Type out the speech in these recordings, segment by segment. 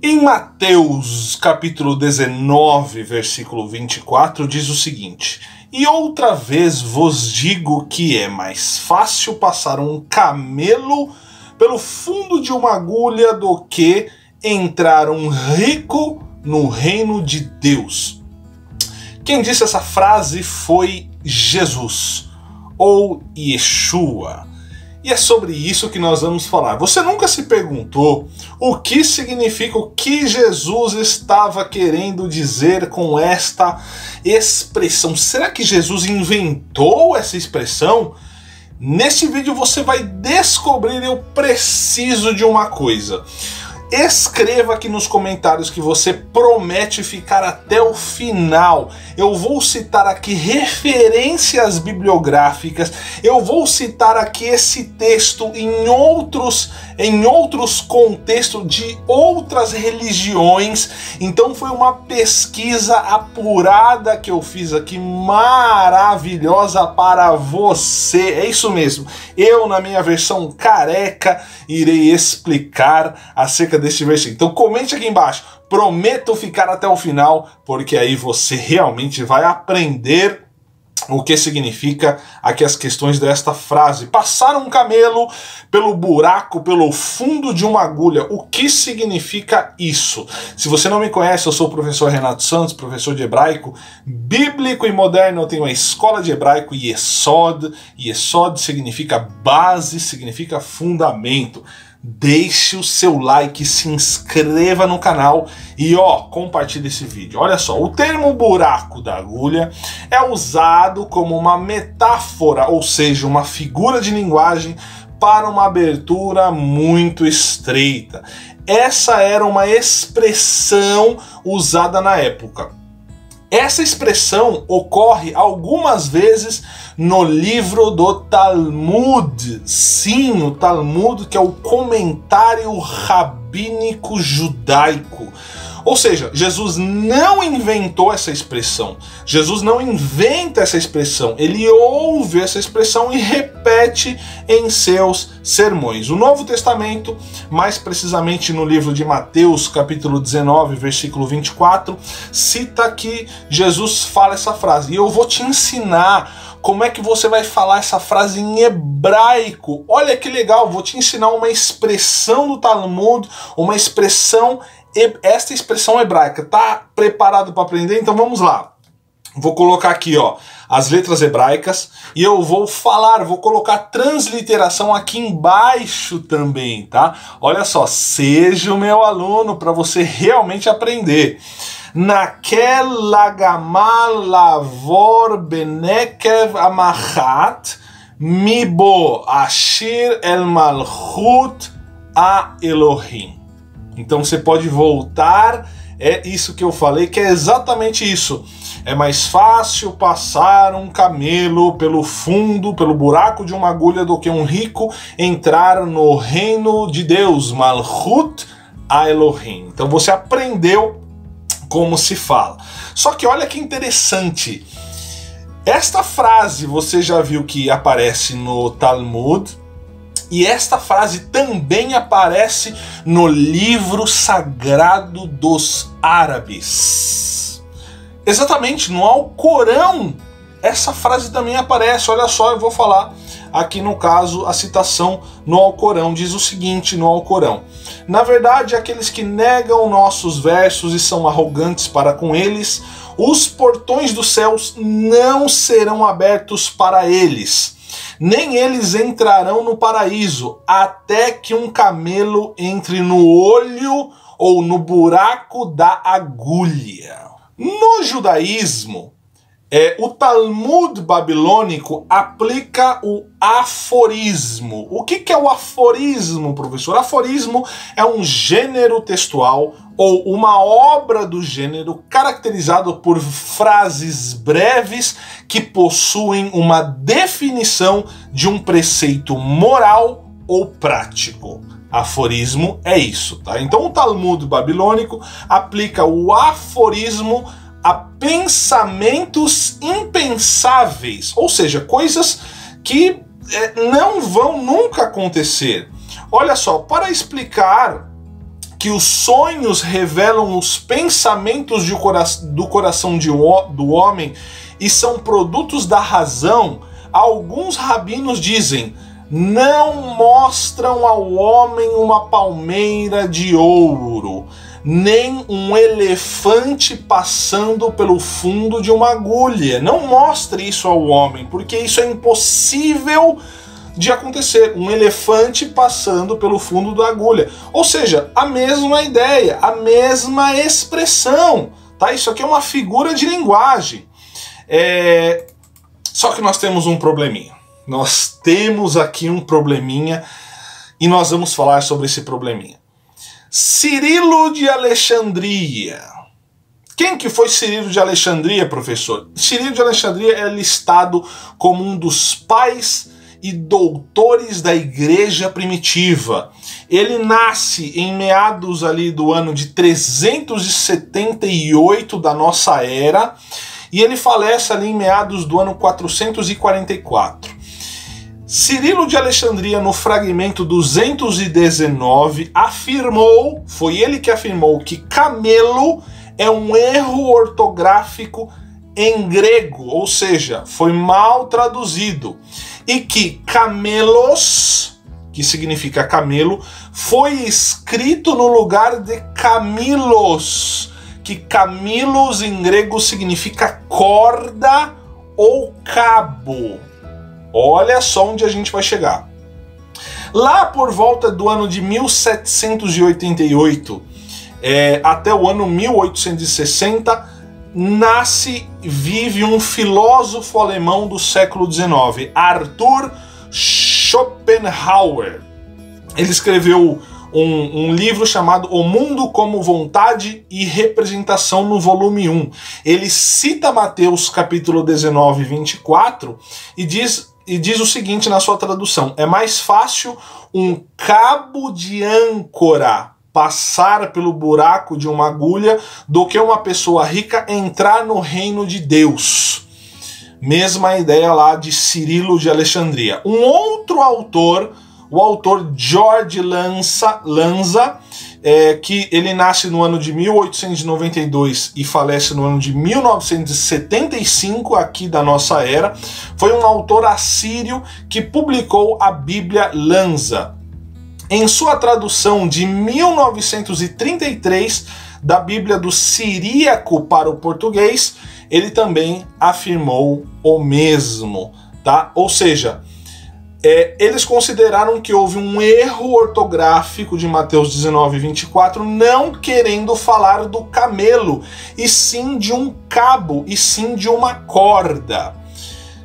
Em Mateus capítulo 19, versículo 24, diz o seguinte: E outra vez vos digo que é mais fácil passar um camelo pelo fundo de uma agulha do que entrar um rico no reino de Deus. Quem disse essa frase foi Jesus, ou Yeshua. E é sobre isso que nós vamos falar. Você nunca se perguntou o que significa, o que Jesus estava querendo dizer com esta expressão? Será que Jesus inventou essa expressão? Nesse vídeo você vai descobrir. Eu preciso de uma coisa. Escreva aqui nos comentários que você promete ficar até o final. Eu vou citar aqui referências bibliográficas. Eu vou citar aqui esse texto em outros contextos de outras religiões. Então foi uma pesquisa apurada que eu fiz aqui, maravilhosa para você. É isso mesmo. Eu, na minha versão careca, irei explicar acerca deste versículo. Então comente aqui embaixo, prometo ficar até o final, porque aí você realmente vai aprender o que significa aqui as questões desta frase. Passar um camelo pelo buraco, pelo fundo de uma agulha. O que significa isso? Se você não me conhece, eu sou o professor Renato Santos, professor de hebraico bíblico e moderno. Eu tenho a escola de hebraico Yesod. Yesod significa base, significa fundamento. Deixe o seu like, se inscreva no canal e compartilhe esse vídeo. Olha só, o termo buraco da agulha é usado como uma metáfora, ou seja, uma figura de linguagem para uma abertura muito estreita. Essa era uma expressão usada na época. Essa expressão ocorre algumas vezes no livro do Talmud. Sim, o Talmud, que é o comentário rabínico judaico. Ou seja, Jesus não inventou essa expressão. Jesus não inventa essa expressão. Ele ouve essa expressão e repete em seus sermões. O Novo Testamento, mais precisamente no livro de Mateus, capítulo 19, versículo 24, cita que Jesus fala essa frase. E eu vou te ensinar como é que você vai falar essa frase em hebraico. Olha que legal, vou te ensinar uma expressão do Talmud, uma expressão, esta expressão hebraica. Tá preparado para aprender? Então vamos lá. Vou colocar aqui as letras hebraicas e eu vou colocar transliteração aqui embaixo também, tá? Olha só, seja o meu aluno para você realmente aprender. Naquel lagamal lavor benekev amachat mibo ashir el malchut a Elohim. Então você pode voltar, é isso que eu falei, que é exatamente isso. É mais fácil passar um camelo pelo fundo, pelo buraco de uma agulha, do que um rico entrar no reino de Deus, Malchut a Elohim. Então você aprendeu como se fala. Só que olha que interessante. Esta frase você já viu que aparece no Talmud, e esta frase também aparece no livro sagrado dos árabes. Exatamente, no Alcorão, essa frase também aparece. Olha só, eu vou falar aqui no caso, a citação no Alcorão diz o seguinte no Alcorão: Na verdade, aqueles que negam nossos versos e são arrogantes para com eles, os portões dos céus não serão abertos para eles, nem eles entrarão no paraíso, até que um camelo entre no olho ou no buraco da agulha. No judaísmo, o Talmud babilônico aplica o aforismo. O que é o aforismo, professor? Aforismo é um gênero textual ou uma obra do gênero caracterizado por frases breves que possuem uma definição de um preceito moral ou prático. Aforismo é isso, tá? Então o Talmud babilônico aplica o aforismo a pensamentos impensáveis, ou seja, coisas que não vão nunca acontecer. Olha só, para explicar que os sonhos revelam os pensamentos do coração do homem e são produtos da razão, alguns rabinos dizem: não mostram ao homem uma palmeira de ouro, nem um elefante passando pelo fundo de uma agulha. Não mostre isso ao homem, porque isso é impossível de acontecer. Um elefante passando pelo fundo da agulha. Ou seja, a mesma ideia, a mesma expressão. Tá? Isso aqui é uma figura de linguagem. Só que nós temos um probleminha. Nós temos aqui um probleminha e nós vamos falar sobre esse probleminha. Cirilo de Alexandria. Quem que foi Cirilo de Alexandria, professor? Cirilo de Alexandria é listado como um dos pais e doutores da igreja primitiva. Ele nasce em meados ali do ano de 378 da nossa era e ele falece ali em meados do ano 444. Cirilo de Alexandria, no fragmento 219, afirmou, foi ele que afirmou, que camelo é um erro ortográfico em grego, ou seja, foi mal traduzido, e que camelos, que significa camelo, foi escrito no lugar de camilos, que camilos em grego significa corda ou cabo. Olha só onde a gente vai chegar. Lá por volta do ano de 1788 até o ano 1860, vive um filósofo alemão do século XIX, Arthur Schopenhauer. Ele escreveu um livro chamado O Mundo como Vontade e Representação, no volume 1. Ele cita Mateus capítulo 19, 24 e diz o seguinte na sua tradução: é mais fácil um cabo de âncora passar pelo buraco de uma agulha do que uma pessoa rica entrar no reino de Deus. Mesma ideia lá de Cirilo de Alexandria. Um outro autor, o autor George Lanza, que ele nasce no ano de 1892 e falece no ano de 1975, aqui da nossa era, foi um autor assírio que publicou a Bíblia Lanza. Em sua tradução de 1933 da Bíblia do Siríaco para o português, ele também afirmou o mesmo, tá? Ou seja, eles consideraram que houve um erro ortográfico de Mateus 19, 24, não querendo falar do camelo, e sim de um cabo, e sim de uma corda.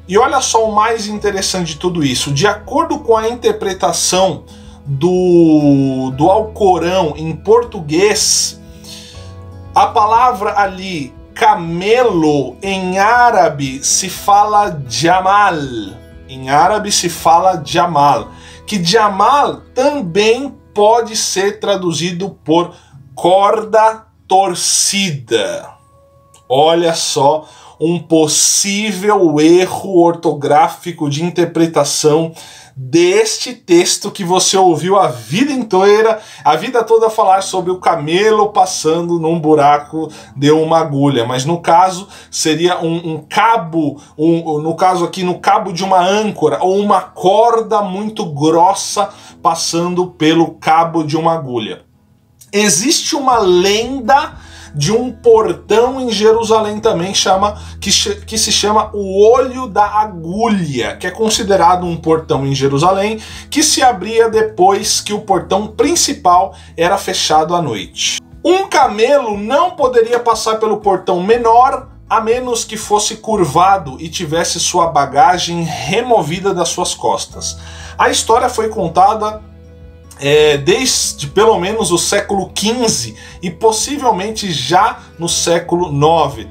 E olha só o mais interessante de tudo isso. De acordo com a interpretação do Alcorão em português, a palavra ali, camelo, em árabe se fala jamal. Em árabe se fala jamal, que jamal também pode ser traduzido por corda torcida. Olha só um possível erro ortográfico de interpretação deste texto que você ouviu a vida inteira, a vida toda falar sobre o camelo passando num buraco de uma agulha, mas no caso seria um cabo, no caso aqui no cabo de uma âncora, ou uma corda muito grossa passando pelo cabo de uma agulha. Existe uma lenda de um portão em Jerusalém também que se chama o Olho da Agulha, que é considerado um portão em Jerusalém que se abria depois que o portão principal era fechado à noite. Um camelo não poderia passar pelo portão menor a menos que fosse curvado e tivesse sua bagagem removida das suas costas. A história foi contada desde pelo menos o século XV e possivelmente já no século IX,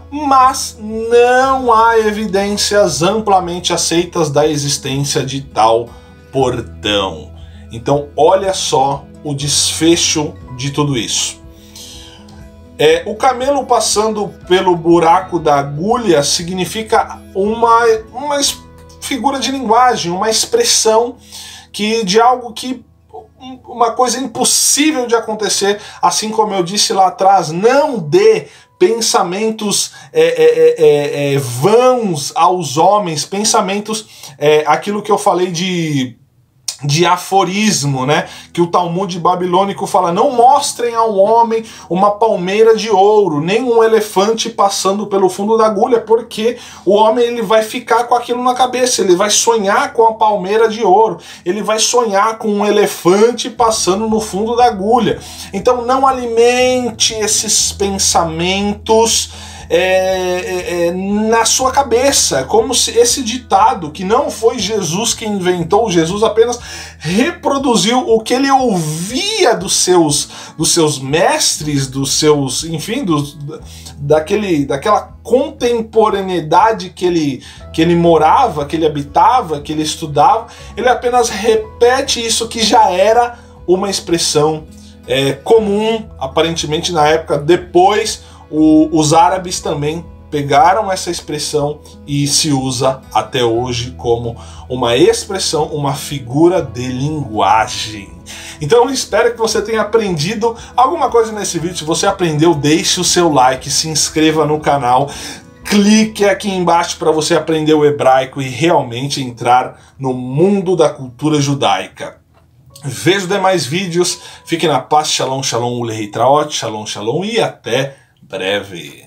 mas não há evidências amplamente aceitas da existência de tal portão. Então olha só o desfecho de tudo isso. O camelo passando pelo buraco da agulha significa uma figura de linguagem, uma expressão de algo que uma coisa impossível de acontecer, assim como eu disse lá atrás, não dê pensamentos vãos aos homens, pensamentos, aquilo que eu falei de aforismo, né? Que o Talmud babilônico fala: não mostrem ao homem uma palmeira de ouro, nem um elefante passando pelo fundo da agulha, porque o homem ele vai ficar com aquilo na cabeça, ele vai sonhar com a palmeira de ouro, ele vai sonhar com um elefante passando no fundo da agulha. Então não alimente esses pensamentos na sua cabeça, como se esse ditado, que não foi Jesus que inventou, Jesus apenas reproduziu o que ele ouvia dos seus mestres, dos seus, enfim, daquela contemporaneidade que ele morava, que ele habitava, que ele estudava. Ele apenas repete isso que já era uma expressão comum, aparentemente, na época. Depois os árabes também pegaram essa expressão e se usa até hoje como uma expressão, uma figura de linguagem. Então eu espero que você tenha aprendido alguma coisa nesse vídeo. Se você aprendeu, deixe o seu like, se inscreva no canal, clique aqui embaixo para você aprender o hebraico e realmente entrar no mundo da cultura judaica. Veja os demais vídeos, fique na paz, shalom, shalom, ulei traot, shalom, shalom e até breve.